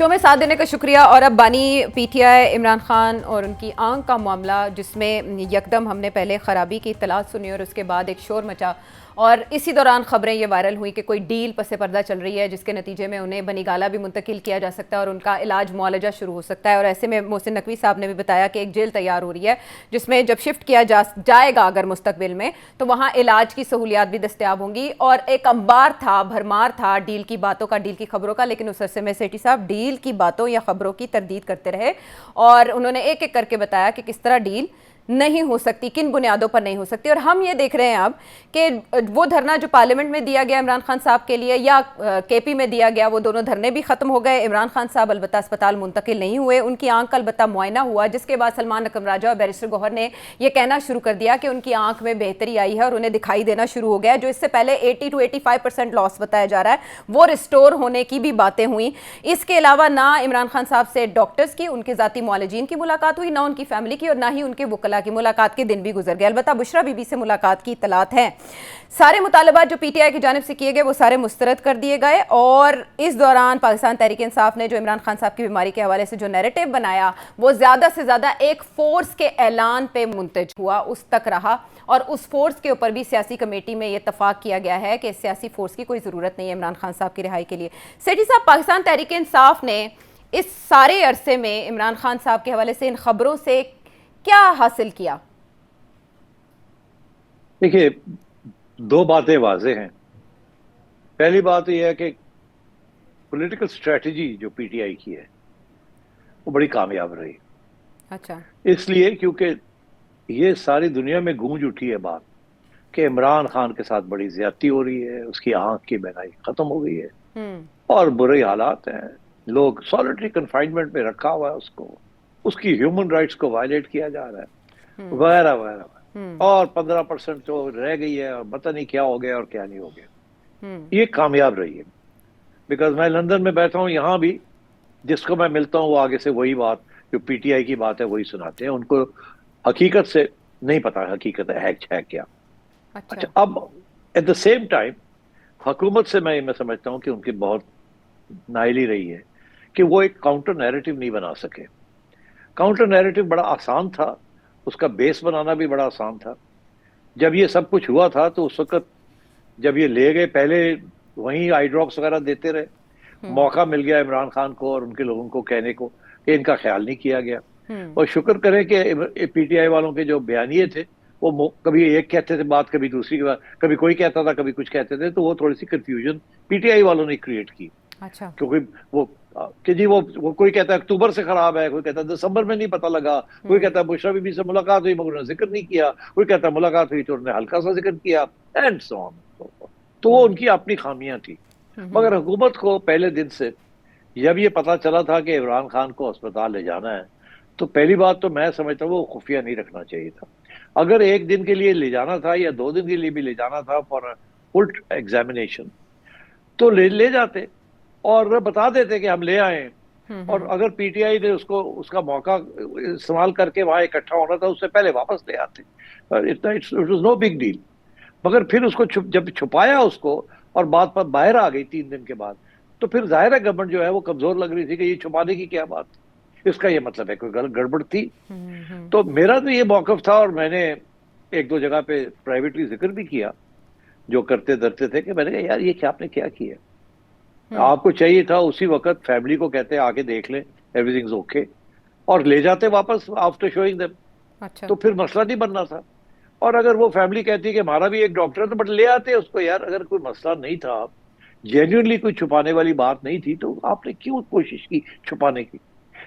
شو میں ساتھ دینے کا شکریہ. اور اب بانی پی ٹی آئی عمران خان اور ان کی آنکھ کا معاملہ، جس میں یکدم ہم نے پہلے خرابی کی اطلاعات سنی اور اس کے بعد ایک شور مچا، اور اسی دوران خبریں یہ وائرل ہوئی کہ کوئی ڈیل پس پردہ چل رہی ہے جس کے نتیجے میں انہیں بنی گالہ بھی منتقل کیا جا سکتا ہے اور ان کا علاج معالجہ شروع ہو سکتا ہے. اور ایسے میں محسن نقوی صاحب نے بھی بتایا کہ ایک جیل تیار ہو رہی ہے جس میں جب شفٹ کیا جائے گا اگر مستقبل میں، تو وہاں علاج کی سہولیات بھی دستیاب ہوں گی. اور ایک انبار تھا، بھرمار تھا ڈیل کی باتوں کا، ڈیل کی خبروں کا، لیکن اس عرصے میں سیٹھی صاحب ڈیل کی باتوں یا خبروں کی تردید کرتے رہے اور انہوں نے ایک ایک کر کے بتایا کہ کس طرح ڈیل نہیں ہو سکتی، کن بنیادوں پر نہیں ہو سکتی. اور ہم یہ دیکھ رہے ہیں اب کہ وہ دھرنا جو پارلیمنٹ میں دیا گیا عمران خان صاحب کے لیے یا کے پی میں دیا گیا، وہ دونوں دھرنے بھی ختم ہو گئے. عمران خان صاحب البتہ اسپتال منتقل نہیں ہوئے، ان کی آنکھ کا البتہ معائنہ ہوا، جس کے بعد سلمان اکرم راجہ اور بیرسٹر گوہر نے یہ کہنا شروع کر دیا کہ ان کی آنکھ میں بہتری آئی ہے اور انہیں دکھائی دینا شروع ہو گیا. جو اس سے پہلے 80 to 85% لاس بتایا جا رہا ہے، وہ ریسٹور ہونے کی بھی باتیں ہوئیں. اس کے علاوہ نہ عمران خان صاحب سے ڈاکٹرز کی، ان کے ذاتی معالجین کی ملاقات ہوئی، نہ ان کی فیملی کی، اور نہ ہی ان کے وکلاء کی. ملاقات کے دن بھی گزر گئے. البتہ بشرا بی بی سے ملاقات کی اطلاعات ہیں. سارے مطالبات جو پی ٹی آئی کی جانب سے کیے گئے وہ سارے مسترد کر دیے گئے. اور اس دوران پاکستان تحریک انصاف نے جو عمران خان صاحب کی بیماری کے حوالے سے جو نیریٹو بنایا، وہ زیادہ سے زیادہ ایک فورس کے اعلان پہ منتج ہوا، اس تک رہا. اور اس فورس کے اوپر بھی سیاسی کمیٹی میں یہ اتفاق کیا گیا ہے کہ سیاسی فورس کی کوئی ضرورت نہیں ہے عمران خان صاحب کی رہائی کے لیے. سیٹھی صاحب، پاکستان تحریک انصاف نے اس سارے عرصے میں عمران خان صاحب کے حوالے سے ان خبروں سے کیا حاصل کیا؟ دیکھیے، دو باتیں واضح ہیں. پہلی بات یہ ہے کہ پولیٹیکل اسٹریٹجی جو پی ٹی آئی کی ہے وہ بڑی کامیاب رہی. اچھا. اس لیے کیونکہ یہ ساری دنیا میں گونج اٹھی ہے بات کہ عمران خان کے ساتھ بڑی زیادتی ہو رہی ہے، اس کی آنکھ کی بینائی ختم ہو گئی ہے اور برے حالات ہیں. لوگ سالٹری کنفائنمنٹ میں رکھا ہوا ہے اس کی ہیومن رائٹس کو وائلیٹ کیا جا رہا ہے وغیرہ وغیرہ. اور 15% جو رہ گئی ہے اور پتہ نہیں کیا ہو گیا اور کیا نہیں ہو گیا. یہ کامیاب رہی ہے. بیکاز میں لندن میں بیٹھا ہوں، یہاں بھی جس کو میں ملتا ہوں وہ آگے سے وہی بات جو پی ٹی آئی کی بات ہے وہی سناتے ہیں. ان کو حقیقت سے نہیں پتا حقیقت ہے کیا. اچھا، اب ایٹ دا سیم ٹائم حکومت سے میں سمجھتا ہوں کہ ان کی بہت نااہلی رہی ہے کہ وہ ایک کاؤنٹر نیریٹو نہیں بنا سکے. کاؤنٹر نیریٹو بڑا آسان تھا، اس کا بیس بنانا بھی بڑا آسان تھا. جب یہ سب کچھ ہوا تھا تو اس وقت جب یہ لے گئے، پہلے وہیں آئی ڈراپس وغیرہ دیتے رہے. موقع مل گیا عمران خان کو اور ان کے لوگوں کو کہنے کو کہ ان کا خیال نہیں کیا گیا. اور شکر کرے کہ پی ٹی آئی والوں کے جو بیانیے تھے وہ کبھی ایک کہتے تھے بات، کبھی دوسری کی بات، کبھی کوئی کہتا تھا کبھی کچھ کہتے تھے، تو وہ تھوڑی سی کنفیوژن پی ٹی آئی والوں نے کریٹ کی. اچھا. کیونکہ وہ کہ جی وہ کوئی کہتا ہے اکتوبر سے خراب ہے، کوئی کہتا ہے دسمبر میں نہیں پتہ لگا، کوئی کہتا ہے بشرا بی بی سے ملاقات ہوئی مگر انہوں نے ذکر نہیں کیا، کوئی کہتا ہے ملاقات ہوئی تو انہوں نے ہلکا سا ذکر کیا، اینڈ سو آن. تو وہ ان کی اپنی خامیاں تھی. مگر حکومت کو پہلے دن سے جب یہ پتا چلا تھا کہ عمران خان کو اسپتال لے جانا ہے، تو پہلی بات تو میں سمجھتا ہوں وہ خفیہ نہیں رکھنا چاہیے تھا. اگر ایک دن کے لیے لے جانا تھا یا 2 دن کے لیے بھی لے جانا تھا فار فل ایگزامینیشن تو لے جاتے اور بتا دیتے کہ ہم لے آئے. اور اگر پی ٹی آئی نے اس کا موقع استعمال کر کے وہاں اکٹھا ہونا تھا اس سے پہلے واپس لے آتے. It was no big deal. مگر پھر اس کو جب چھپایا اس کو اور بات پر باہر آ گئی 3 دن کے بعد، تو پھر ظاہر ہے گورنمنٹ جو ہے وہ کمزور لگ رہی تھی کہ یہ چھپانے کی کیا بات. اس کا یہ مطلب ہے کوئی گڑبڑ تھی. تو میرا تو یہ موقف تھا اور میں نے 1-2 جگہ پہ پرائیویٹلی ذکر بھی کیا جو کرتے درتے تھے کہ میں نے کہا یار یہ کیا آپ نے کیا کیا. آپ کو چاہیے تھا اسی وقت فیملی کو کہتے آگے دیکھ لیں ایوری تھنگ از اوکے اور لے جاتے واپس آفٹر شوئنگ دیم. تو پھر مسئلہ نہیں بننا تھا. اور اگر وہ فیملی کہتی کہ ہمارا بھی ایک ڈاکٹر ہے تو بٹ لے آتے اس کو. یار اگر کوئی مسئلہ نہیں تھا، جینوئنلی کوئی چھپانے والی بات نہیں تھی، تو آپ نے کیوں کوشش کی چھپانے کی،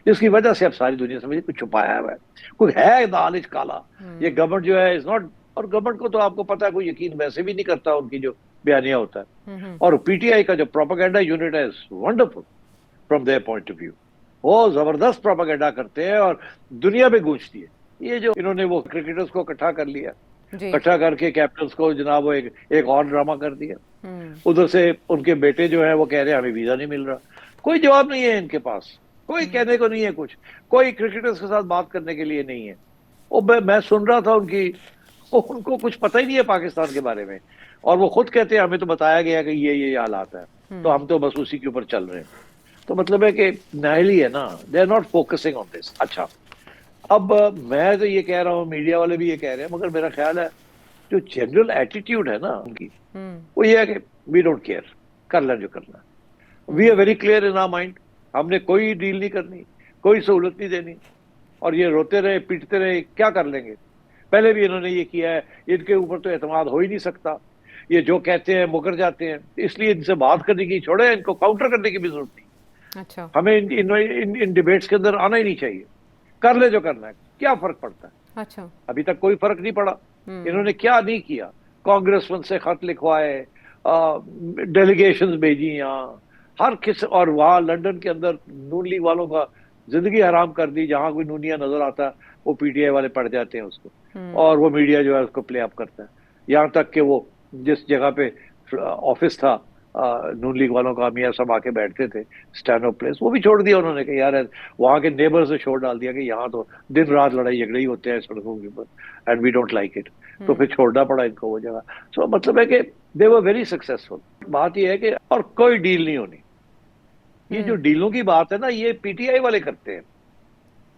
جس کی وجہ سے اب ساری دنیا سمجھے کوئی چھپایا ہوا ہے، کوئی ہے دالچ کالا. یہ گورنمنٹ جو ہے از ناٹ، اور گورنمنٹ کو تو آپ کو پتا ہے کوئی یقین ویسے بھی نہیں کرتا ان کی جو بیانیہ ہوتا ہے. اور پی ٹی آئی کا جو پروپیگنڈا یونٹ ہے wonderful from their point of view. وہ زبردست پروپیگنڈا کرتے ہیں اور دنیا میں گونجتی ہے. یہ جو انہوں نے وہ کرکٹرز کو اکٹھا کر لیا، اکٹھا کر کے کیپٹنز کو جناب وہ ایک اور ڈرامہ کر دیا. ادھر سے ان کے بیٹے جو ہیں وہ کہہ رہے ہیں ہمیں ویزا نہیں مل رہا. کوئی جواب نہیں ہے ان کے پاس، کوئی کہنے کو نہیں ہے کچھ، کوئی کرکٹرز کے ساتھ بات کرنے کے لیے نہیں ہے. میں سن رہا تھا ان کو کچھ پتہ ہی نہیں ہے پاکستان کے بارے میں، اور وہ خود کہتے ہیں ہمیں تو بتایا گیا کہ یہ حالات ہے تو ہم تو بس اسی کے اوپر چل رہے ہیں. तो मतलब है कि नाइली है ना, they are not focusing on this. अच्छा, अब मैं तो ये कह रहा हूँ, मीडिया वाले भी ये कह रहे हैं, मगर मेरा ख्याल है जो जनरल एटीट्यूड है ना उनकी, वो ये है कि वी डोंट केयर, कर लें जो करना है। We are very clear in our mind, हमने कोई डील नहीं करनी, कोई सहूलत नहीं देनी, और ये रोते रहे पीटते रहे, क्या कर लेंगे। पहले भी इन्होंने ये किया है, इनके ऊपर तो एतमाद हो ही नहीं सकता, ये जो कहते हैं मुकर जाते हैं, इसलिए इनसे बात करने की छोड़े, इनको काउंटर करने की भी जरूरत नहीं। अच्छा, हमें इन डिबेट्स के अंदर आना ही नहीं चाहिए, कर ले जो करना है, क्या फर्क पड़ता है। अच्छा। अभी तक कोई फर्क नहीं पड़ा, इन्होंने क्या नहीं किया। कांग्रेस से खत लिखवाए, डेलीगेशंस भेजी यहाँ, हर किस, और वहां लंदन के अंदर नून लीग वालों का जिंदगी हराम कर दी, जहां कोई नूनिया नजर आता वो पीटीआई वाले पड़ जाते हैं उसको, और वो मीडिया जो है उसको प्ले अप करता है। यहाँ तक कि वो जिस जगह पे ऑफिस था नून लीग वालों का, मियाँ सब आके बैठते थे, स्टैनो प्लेस, वो भी छोड़ दिया उन्होंने कि यार वहां के नेबर से शोर डाल दिया कि यहाँ तो दिन रात लड़ाई झगड़े ही होते हैं सड़कों के ऊपर, and we don't like it. तो फिर छोड़ना पड़ा इनको वो जगह। सो मतलब है कि दे वर वेरी सक्सेसफुल। बात ये है कि और कोई डील नहीं होनी। ये जो डीलों की बात है ना, ये पीटीआई वाले करते हैं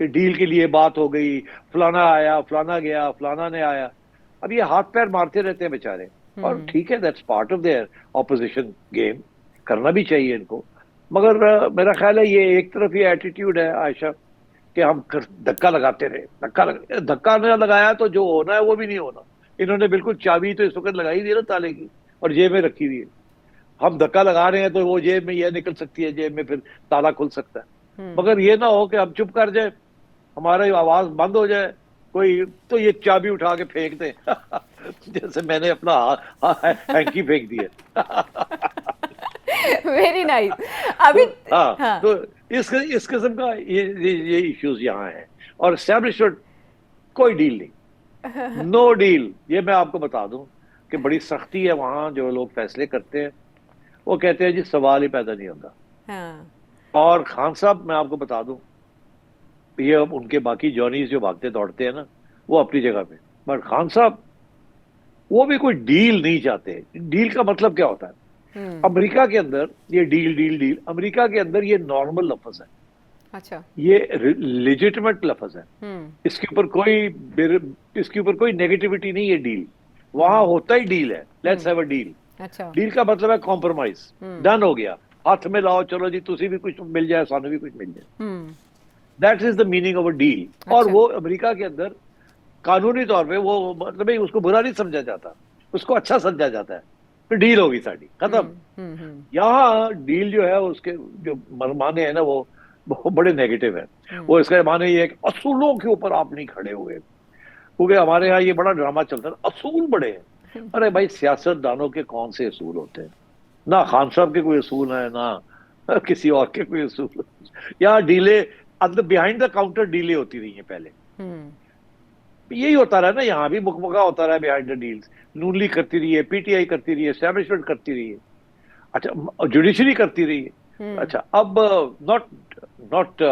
कि डील के लिए बात हो गई, फलाना आया, फलाना गया, फलाना ने आया। अब ये हाथ पैर मारते रहते हैं बेचारे, और ठीक है, that's part of their opposition game, करना भी चाहिए इनको। मगर मेरा ख्याल है ये एक तरफ ये एटीट्यूड है आयशा, कि हम धक्का लगाते रहे, धक्का न लगाया तो जो होना है वो भी नहीं होना। इन्होंने बिल्कुल चाबी तो इस वक्त लगाई दी है ना ताले की, और जेब में रखी हुई है। हम धक्का लगा रहे हैं तो वो जेब में यह निकल सकती है, जेब में फिर ताला खुल सकता है। मगर ये ना हो कि हम चुप कर जाए, हमारी आवाज बंद हो जाए कोई, तो ये चाबी उठा के फेंक दे जैसे मैंने अपना हैंकी फेंक दिया। Very nice. अभी हाँ, हाँ, तो इस किस्म का ये इश्यूज यहाँ हैं। और एस्टेब्लिशमेंट कोई डील नहीं, नो डील। ये मैं आपको बता दूं कि बड़ी सख्ती है वहां, जो लोग फैसले करते हैं वो कहते हैं जी सवाल ही पैदा नहीं होता। हाँ, और खान साहब, मैं आपको बता दूं, ये अब उनके बाकी जॉनीज जो भागते दौड़ते हैं ना, वो अपनी जगह पे, बट खान साहब वो भी कोई डील नहीं चाहते। डील का मतलब क्या होता है अमेरिका के अंदर? ये डील डील डील अमेरिका के अंदर ये नॉर्मल लफ्ज है। अच्छा, ये लेजिटिमेट लफ्ज है, इसके ऊपर कोई नेगेटिविटी नहीं है। डील वहां होता ही डील है, लेट्स हैव अ डील। अच्छा, डील का मतलब है कॉम्प्रोमाइज, डन हो गया, हाथ में लाओ, चलो जी, तुसी भी कुछ मिल जाए, सानू भी कुछ मिल जाए। That is the meaning of a deal. और अच्छा, वो अमेरिका के अंदर कानूनी तौर पे वो मतलब उसको बुरा नहीं समझा जाता, उसको अच्छा समझा जाता है। फिर डील होगी साड़ी, खत्म। यहाँ डील जो है उसके जो माने हैं ना, वो बड़े नेगेटिव है। वो इसका माने ये है कि असूलों के ऊपर आप नहीं खड़े हुए, क्योंकि हमारे यहाँ ये बड़ा ड्रामा चलता है, असूल बड़े हैं। अरे भाई, सियासतदानों के कौन से असूल होते हैं? ना खान साहब के कोई असूल है, ना किसी और के कोई असूल। यहाँ डीले अंदर बिहाइंड द काउंटर डीले होती रही है पहले। यही होता रहा ना, यहाँ भी मुकमका होता रहा behind the deals. Noon league करती रही है, पीटीआई करती रही है, एस्टैब्लिशमेंट करती रही है, अच्छा, जुडिशरी करती रही है। अच्छा, अब नॉट नॉट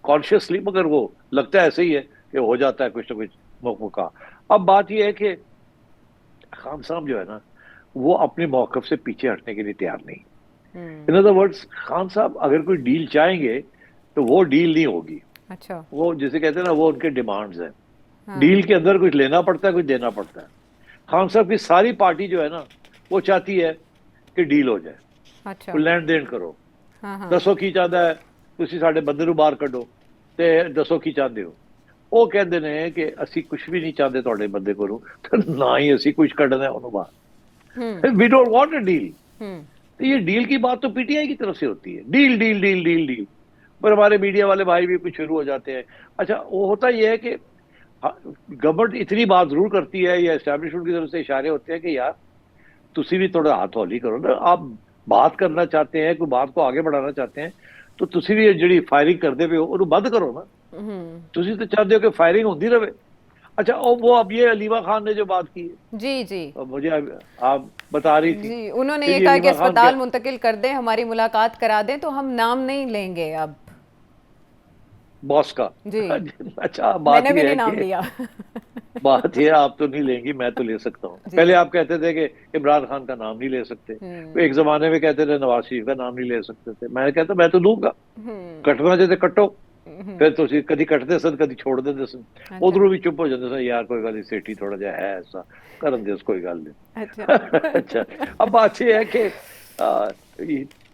कॉन्शियसली, मगर वो लगता है ऐसे ही है कि हो जाता है कुछ ना कुछ मुकमका। अब बात यह है कि खान साहब जो है ना, वो अपने मौकफ से पीछे हटने के लिए तैयार नहीं। इन अदर वर्ड्स, खान साहब अगर कोई डील चाहेंगे तो वो डील नहीं होगी। अच्छा, वो जिसे कहते हैं ना, वो उनके डिमांड्स हैं। डील के अंदर कुछ लेना पड़ता है, कुछ देना पड़ता है। खान साहब की सारी पार्टी जो है ना, वो चाहती है कि डील हो जाए। अच्छा, ਲੈਣ ਦੇਣ ਕਰੋ। हाँ, ਦੱਸੋ ਕੀ ਚਾਹਦਾ ਹੈ, ਤੁਸੀਂ ਸਾਡੇ ਬੰਦੇ ਨੂੰ ਬਾਹਰ ਕੱਢੋ ਤੇ ਦੱਸੋ ਕੀ ਚਾਹੁੰਦੇ ਹੋ। ਉਹ ਕਹਿੰਦੇ ਨੇ ਕਿ ਅਸੀਂ ਕੁਝ ਵੀ ਨਹੀਂ ਚਾਹੁੰਦੇ ਤੁਹਾਡੇ ਬੰਦੇ ਕੋਲੋਂ, ਤੇ ਨਾ ਹੀ ਅਸੀਂ ਕੁਝ ਕੱਢਣਾ ਉਹਨੂੰ ਬਾਹਰ। We don't want a deal. तो ये डील की बात तो पीटीआई की तरफ से होती है, deal deal deal deal deal. पर हमारे मीडिया वाले भाई भी कुछ शुरू हो जाते हैं। अच्छा, वो होता ये है कि गवर्नमेंट इतनी बात जरूर करती है, या एस्टैब्लिशमेंट की तरफ से इशारे होते हैं कि यार तुसी भी थोड़ा हाथ हौली करो ना, आप बात करना चाहते हैं, कोई बात को आगे बढ़ाना चाहते हैं, तो तुसी भी ਜਿਹੜੀ फायरिंग करते पे हो ਉਹਨੂੰ ਬੰਦ करो ना। तुसी तो चाहते हो कि फायरिंग होती रहे। अच्छा, और वो अब ये अलीमा खान ने जो बात की है, जी जी मुझे आप बता रही थी जी, उन्होंने कि ये जी कहा कि अलीमा खान अस्पताल क्या, मुंतकिल कर दें, हमारी मुलाकात करा दें, तो हम नाम नहीं लेंगे अब। बॉस का। जी, अच्छा, मैंने बात भी ये नहीं है नाम कि लिया। बात ये आप तो नहीं लेंगी, मैं तो ले सकता हूँ। जी। पहले आप कहते थे कि इमरान खान का नाम नहीं ले सकते, एक जमाने में कहते थे नवाज शरीफ का नाम नहीं ले सकते थे, मैं कहता मैं तो लूंगा, हम्म। कटना चाहते कटो। फिर तो कभी कटते सन कभी छोड़ देते सन, अच्छा। उधरों भी चुप हो जाते सन, यार कोई गल नहीं, सेठी थोड़ा जा है ऐसा करन दे, कोई गल अच्छा। नहीं। अच्छा, अब बात ये है कि आ,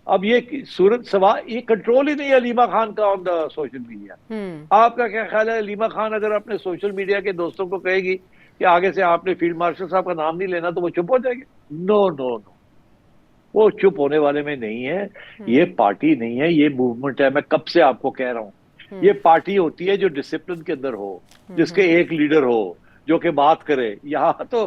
अब ये सूरत सवाल, ये कंट्रोल ही नहीं है अलीमा खान का ऑन द सोशल मीडिया। हम्म। आपका क्या ख्याल है, अलीमा खान अगर अपने सोशल मीडिया के दोस्तों को कहेगी कि आगे से आपने फील्ड मार्शल साहब का नाम नहीं लेना, तो वो चुप हो जाएंगे? नो नो नो, वो चुप होने वाले में नहीं है। ये पार्टी नहीं है, ये मूवमेंट है। मैं कब से आपको कह रहा हूं, ये पार्टी होती है जो डिसिप्लिन के अंदर हो, जिसके एक लीडर हो जो कि बात करे। यहाँ तो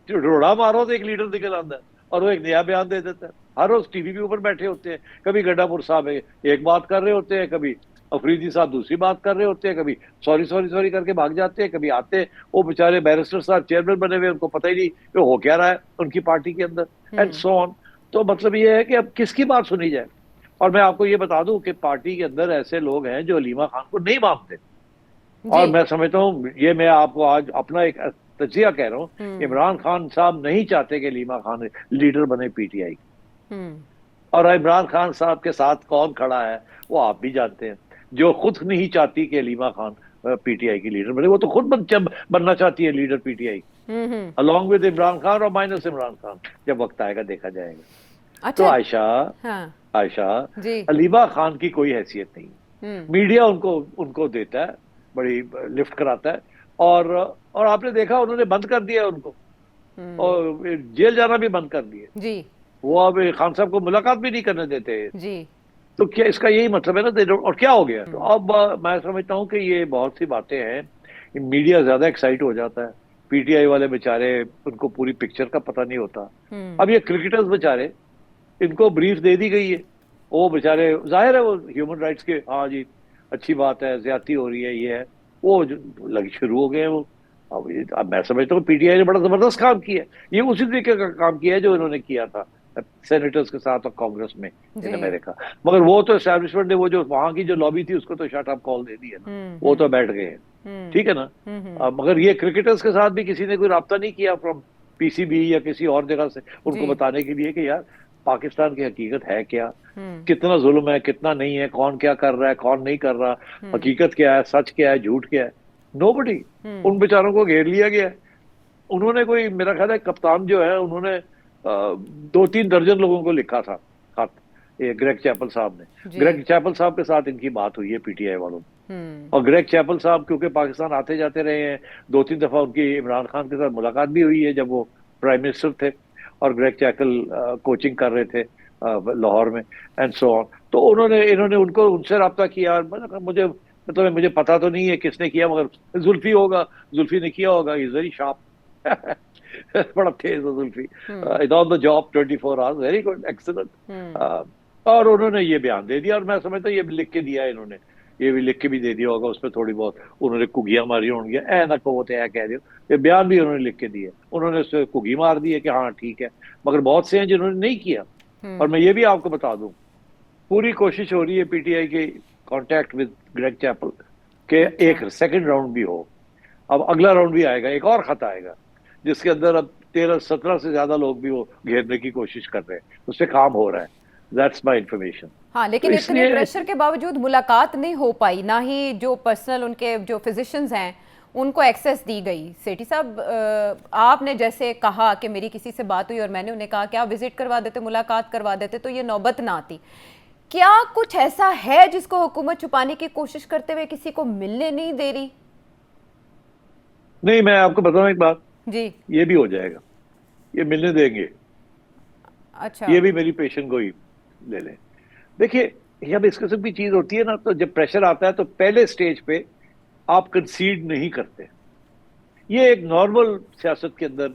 जो रोड़ा मारो तो एक लीडर निकल आता है और वो एक नया बयान दे देता है। हर रोज टीवी के ऊपर बैठे होते हैं, कभी गड्ढापुर साहब एक बात कर रहे होते हैं, कभी अफरीदी साहब दूसरी बात कर रहे होते हैं, कभी सॉरी सॉरी सॉरी करके भाग जाते हैं, कभी आते हैं। वो बेचारे बैरिस्टर साहब चेयरमैन बने हुए, उनको पता ही नहीं कि हो क्या रहा है उनकी पार्टी के अंदर, एंड सो ऑन। तो मतलब ये है कि अब किसकी बात सुनी जाए। और मैं आपको ये बता दूं कि पार्टी के अंदर ऐसे लोग हैं जो अलीमा खान को नहीं मानते, और जी। मैं समझता हूँ, ये मैं आपको आज अपना एक तजिया कह रहा हूँ, इमरान खान साहब नहीं चाहते कि अलीमा खान लीडर बने पीटीआई। और इमरान खान साहब के साथ कौन खड़ा है वो आप भी जानते हैं, जो खुद नहीं चाहती कि अलीमा खान पीटीआई की लीडर बने, वो तो खुद बनना चाहती है leader PTI, along with Imran Khan और माइनस इमरान खान। जब वक्त आएगा देखा जाएगा। तो अच्छा। आयशा, हाँ। आयशा, जी। अलीमा खान की कोई हैसियत नहीं। मीडिया उनको उनको देता है, बड़ी लिफ्ट कराता है, और आपने देखा उन्होंने बंद कर दिया उनको, और जेल जाना भी बंद कर दिया। जी। वो अब खान साहब को मुलाकात भी नहीं करने देते। जी। तो क्या इसका यही मतलब है ना, और क्या हो गया? तो अब मैं समझता हूँ कि ये बहुत सी बातें हैं, मीडिया ज्यादा एक्साइट हो जाता है, पीटीआई वाले बेचारे, उनको पूरी पिक्चर का पता नहीं होता। अब ये क्रिकेटर्स बेचारे, इनको ब्रीफ दे दी गई है, वो बेचारे जाहिर है वो ह्यूमन राइट्स के, हाँ जी अच्छी बात है, ज्यादती हो रही है, ये है वो, लग शुरू हो गए हैं वो। अब मैं समझता हूँ पीटीआई ने बड़ा जबरदस्त काम किया है, ये उसी तरीके का काम किया है जो इन्होंने किया था सेनेटर्स के साथ और कांग्रेस में इन अमेरिका। मगर वो तो एस्टैब्लिशमेंट ने वो जो वहां की जो लॉबी थी उसको तो शट अप कॉल दे दी है ना, वो तो बैठ गए हैं, ठीक है ना। मगर ये क्रिकेटर्स के साथ भी किसी ने कोई राब्ता नहीं किया फ्रॉम पीसीबी या किसी और जगह से, उनको बताने के लिए कि यार पाकिस्तान की हकीकत है क्या, कितना जुल्म है, कितना नहीं है, कौन क्या कर रहा है, कौन नहीं कर रहा, हकीकत क्या है, सच क्या है, झूठ क्या है। नोबडी, उन बेचारों को घेर लिया गया है। उन्होंने कोई, मेरा ख्याल है कप्तान जो है, उन्होंने 2-3 दर्जन लोगों को लिखा था खत, ये ग्रेग चैपल साहब ने। ग्रेग चैपल साहब के साथ इनकी बात हुई है पीटीआई वालों में, और ग्रेग चैपल साहब क्योंकि पाकिस्तान आते जाते रहे हैं, 2-3 दफा उनकी इमरान खान के साथ मुलाकात भी हुई है जब वो प्राइम मिनिस्टर थे, और ग्रेग चैपल कोचिंग कर रहे थे लाहौर में, एंड सो ऑन। तो इन्होंने उनको उनसे रब्ता किया। मुझे पता तो नहीं है किसने किया, मगर जुल्फी होगा, जुल्फी ने किया होगा, इज वेरी शार्प। बड़ा तेज है Zulfi, is on the job 24 hours, very good, excellent. और उन्होंने ये बयान दे दिया, और मैं समझता हूँ ये लिख के दिया है इन्होंने, ये भी लिख के भी दे दिया होगा, उसमें थोड़ी बहुत उन्होंने कुगियां मारी होंगी, ए ना कहो तो कह रहे हो, ये बयान भी उन्होंने लिख के दिए, उन्होंने उससे कुगी मार दी है कि हाँ ठीक है। मगर बहुत से हैं जिन्होंने नहीं किया। और मैं ये भी आपको बता दूं, पूरी कोशिश हो रही है पीटीआई के कांटेक्ट विद ग्रेग चैपल के एक सेकंड राउंड भी हो। अब अगला राउंड भी आएगा, एक और खत आएगा जिसके अंदर अब 13-17 से ज्यादा लोग भी वो घेरने की कोशिश कर रहे हैं, उस पर काम हो रहा है। That's my information. हाँ, लेकिन तो इतने प्रेशर के बावजूद मुलाकात नहीं हो पाई, ना ही जो पर्सनल उनके जो फिजिशियंस हैं उनको एक्सेस दी गई। सेठी साहब, आपने जैसे कहा कि मेरी किसी से बात हुई और मैंने उन्हें कहा कि आप विजिट करवा देते, मुलाकात करवा देते तो ये नौबत ना आती। क्या कुछ ऐसा है जिसको हुकूमत छुपाने की कोशिश करते हुए किसी को मिलने नहीं दे रही? नहीं, मैं आपको बताऊं एक बात जी। ये भी हो जाएगा, ये मिलने देंगे। अच्छा। ये भी मेरी पेशेंट गोई ले लें। देखिए, जब इस किस्म की चीज होती है ना, तो जब प्रेशर आता है तो पहले स्टेज पे आप कंसीड नहीं करते। ये एक नॉर्मल सियासत के अंदर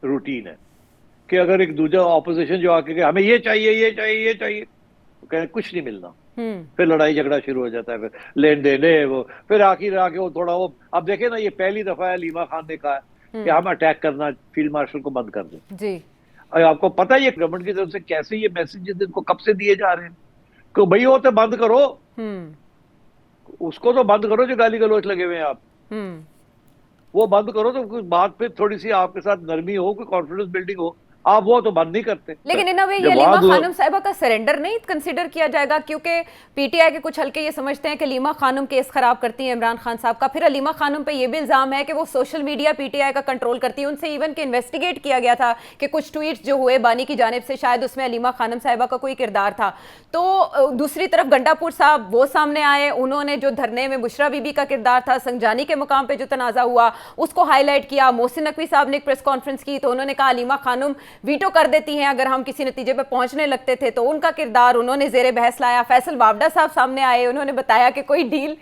रूटीन है कि अगर एक दूसरा ऑपोजिशन जो आके कि हमें ये चाहिए, ये चाहिए, ये चाहिए, तो कहें कुछ नहीं मिलना, फिर लड़ाई झगड़ा शुरू हो जाता है, फिर लेन देन है वो, फिर आखिर आके वो थोड़ा वो, अब देखे ना, ये पहली दफा है लीमा खान ने कहा कि हम अटैक करना फील्ड मार्शल को बंद कर दें जी। और आपको पता है ये गवर्नमेंट की तरफ से कैसे ये मैसेजेस इनको कब से दिए जा रहे हैं कि भाई वो तो बंद करो, اس کو تو بند کرو جو گالی گلوچ لگے ہوئے ہیں آپ، وہ بند کرو تو کوئی بات پہ تھوڑی سی آپ کے ساتھ نرمی ہو، کوئی کانفیڈنس بلڈنگ ہو، آپ وہ تو بند نہیں کرتے. لیکن ان وے یہ علیمہ خانم صاحبہ کا سرنڈر نہیں کنسیڈر کیا جائے گا؟ کیونکہ پی ٹی آئی کے کچھ حلقے یہ سمجھتے ہیں کہ علیمہ خانم کیس خراب کرتی ہیں عمران خان صاحب کا. پھر علیمہ خانم پہ یہ بھی الزام ہے کہ وہ social media P T I کا کنٹرول کرتی ہے. ان سے ایون کہ انویسٹیگیٹ کیا گیا تھا کہ کچھ ٹویٹس جو ہوئے بانی کی جانب سے شاید اس میں علیمہ خانم صاحبہ کا کوئی کردار تھا. تو دوسری طرف گنڈا پور صاحب وہ سامنے آئے، انہوں نے جو دھرنے میں بشرا بی بی کا کردار تھا، سنجانی کے مقام پہ جو تنازع ہوا اس کو ہائی لائٹ کیا. محسن نقوی صاحب نے ایک پریس کانفرنس کی تو انہوں نے کہا علیمہ خانم ویٹو کر دیتی ہیں اگر ہم کسی نتیجے پہ پہنچنے لگتے تھے، تو ان کا کردار انہوں نے زیر بحث لایا. فیصل وابڈا صاحب سامنے آئے، انہوں نے بتایا کہ کوئی ڈیل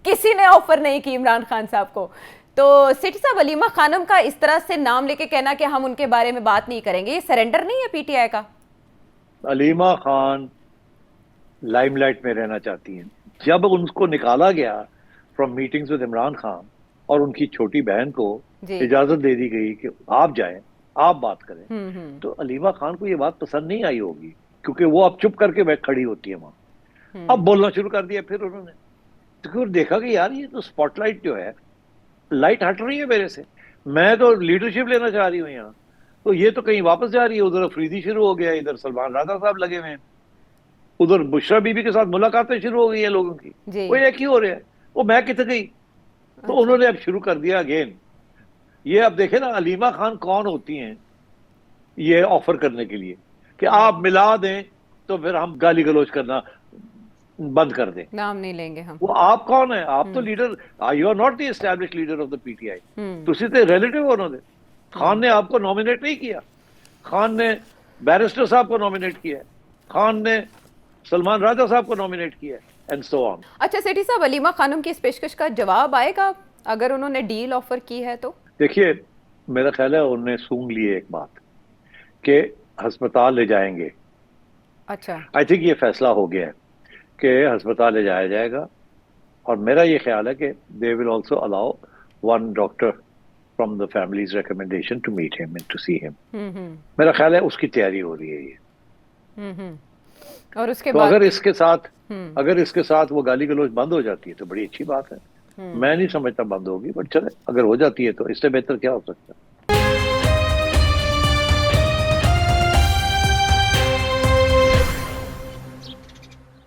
کسی نے آفر نہیں کی عمران خان صاحب کو. تو سٹی صاحب علیمہ خانم کا اس طرح سے نام لے کے کہنا کہ ہم ان کے بارے میں بات نہیں کریں گے، یہ سرنڈر نہیں ہے پی ٹی آئی کا؟ علیمہ خان لائم لائٹ میں رہنا چاہتی ہیں. جب ان کو نکالا گیا from meetings with Imran Khan اور ان کی چھوٹی بہن کو اجازت دے دی گئی کہ آپ جائیں، آپ بات کریں، تو علیمہ خان کو یہ بات پسند نہیں آئی ہوگی، کیونکہ وہ اب چپ کر کے کھڑی ہوتی ہے وہاں. اب بولنا شروع کر دیا پھر انہوں نے، تو دیکھا کہ یار یہ تو اسپاٹ لائٹ جو ہے، لائٹ ہٹ رہی ہے میرے سے، میں تو لیڈرشپ لینا چاہ رہی ہوں یہاں، تو یہ تو کہیں واپس جا رہی ہے. ادھر افریدی شروع ہو گیا، ادھر سلمان راجہ صاحب لگے ہوئے ہیں، ادھر بشرا بی بی کے ساتھ ملاقاتیں شروع ہو گئی ہیں لوگوں کی. وہ ایک ہی ہو رہا ہے، وہ میں کتنے گئی. تو انہوں نے اب شروع کر دیا اگین. یہ اب دیکھیں نا علیمہ خان کون ہوتی ہیں یہ آفر کرنے کے لیے کہ آپ ملا دیں تو پھر ہم گالی گلوچ کرنا بند کر دیں، نام نہیں لیں گے ہم. وہ آپ کون ہیں؟ آپ تو leader, you are not the establish leader of the P T I. تسی تے ریلیٹیو انہوں نے. خان نے آپ کو نامینیٹ نہیں کیا، خان نے بیرسٹر صاحب کو نامینیٹ کیا ہے، خان نے سلمان راجہ صاحب کو نامینیٹ کیا ہے، اینڈ سو آن. اچھا سیٹھی صاحب، علیمہ خانم کی اس پیشکش کا جواب آئے گا اگر انہوں نے ڈیل آفر کی ہے تو؟ دیکھیے میرا خیال ہے انہوں نے سونگ لیے ایک بات کہ ہسپتال لے جائیں گے. اچھا، آئی تھنک یہ فیصلہ ہو گیا ہے کہ ہسپتال لے جایا جائے گا، اور میرا یہ خیال ہے کہ they will also allow one doctor from the families recommendation to meet him and to see him. میرا خیال ہے اس کی تیاری ہو رہی ہے یہ. اور اس کے تو بعد اگر اس کے ساتھ وہ گالی گلوچ بند ہو جاتی ہے تو بڑی اچھی بات ہے. میں نہیں سمجھتا بند ہوگی، بٹ چلے اگر ہو جاتی ہے تو اس سے بہتر کیا ہو سکتا ہے.